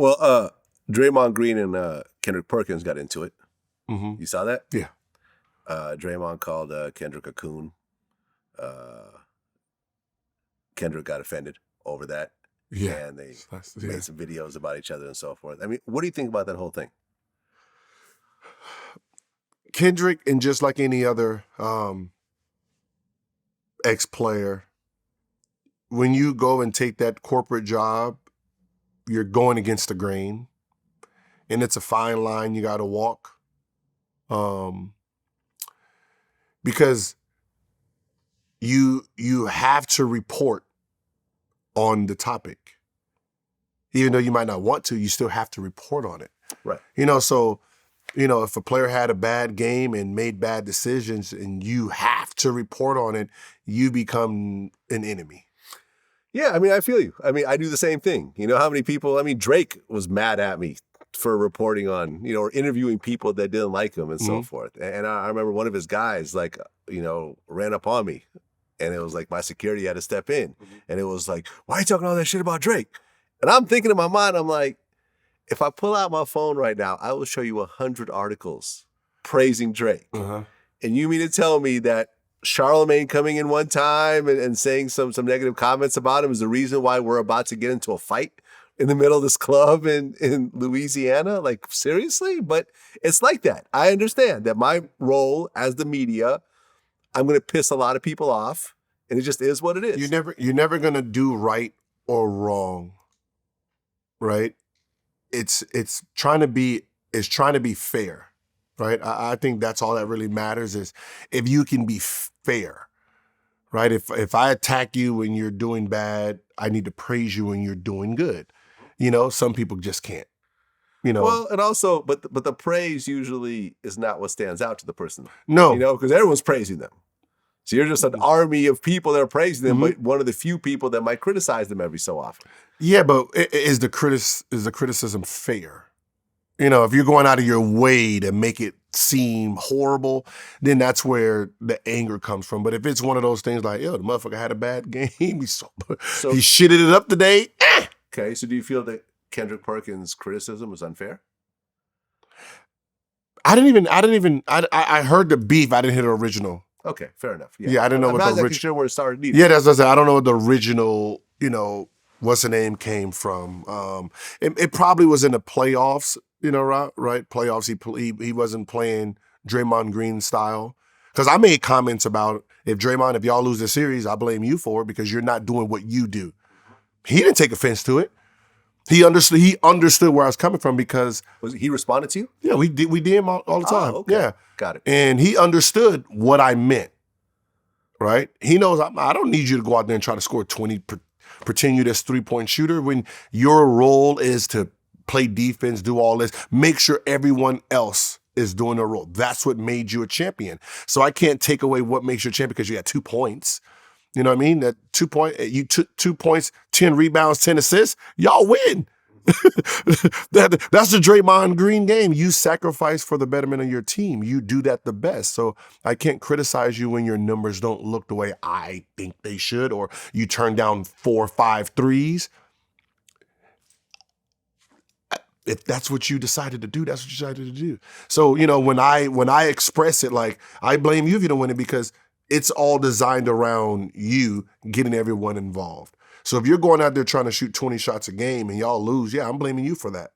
Well, Draymond Green and Kendrick Perkins got into it. Mm-hmm. You saw that? Yeah. Draymond called Kendrick a coon. Kendrick got offended over that. Yeah. And they made some videos about each other and so forth. I mean, what do you think about that whole thing? Kendrick, and just like any other ex-player, when you go and take that corporate job, you're going against the grain. And it's a fine line you got to walk. Because you have to report on the topic. Even though you might not want to, you still have to report on it. Right. So, if a player had a bad game and made bad decisions and you have to report on it, you become an enemy. Yeah, I mean, I feel you. I mean, I do the same thing. You know how many people, Drake was mad at me for reporting on, or interviewing people that didn't like him and so forth. And I remember one of his guys, ran up on me. And it was like my security had to step in. And it was like, why are you talking all that shit about Drake? And I'm thinking in my mind, I'm like, if I pull out my phone right now, I will show you 100 articles praising Drake. Uh-huh. And you mean to tell me that Charlemagne coming in one time and saying some negative comments about him is the reason why we're about to get into a fight in the middle of this club in Louisiana? Like, seriously? But it's like that. I understand that my role as the media, I'm going to piss a lot of people off, and it just is what it is. You're never going to do right or wrong, right? It's trying to be fair, right? I think that's all that really matters is if you can be fair, right? If I attack you when you're doing bad, I need to praise you when you're doing good. Some people just can't. Well, and also, but the praise usually is not what stands out to the person. No. Because everyone's praising them. So you're just an army of people that are praising them, but one of the few people that might criticize them every so often. Yeah, but is the criticism fair? If you're going out of your way to make it seem horrible, then that's where the anger comes from. But if it's one of those things like, the motherfucker had a bad game, he shitted it up today. Okay, so do you feel that Kendrick Perkins' criticism was unfair? I heard the beef. I didn't hear the original. Okay, fair enough. Yeah, I didn't know what the original. I'm not sure where it started either. Yeah, that's what I said. I don't know what the original, what's the name came from. It probably was in the playoffs, right? Playoffs, he wasn't playing Draymond Green style. Because I made comments about if y'all lose the series, I blame you for it because you're not doing what you do. He didn't take offense to it. He understood where I was coming from because he responded to you? Yeah, we DM all the time. Okay. Yeah, got it. And he understood what I meant. Right? He knows I don't need you to go out there and try to score 20. Pretend you're this 3-point shooter when your role is to play defense, do all this, make sure everyone else is doing their role. That's what made you a champion. So I can't take away what makes you a champion because you had 2 points. You know what I mean? That 2 point, you took 2 points, 10 rebounds, 10 assists. Y'all win. That's the Draymond Green game. You sacrifice for the betterment of your team. You do that the best. So I can't criticize you when your numbers don't look the way I think they should, or you turn down 4 or 5 threes. If that's what you decided to do, that's what you decided to do. So, when I express it, like, I blame you if you don't win it because it's all designed around you getting everyone involved. So if you're going out there trying to shoot 20 shots a game and y'all lose, yeah, I'm blaming you for that.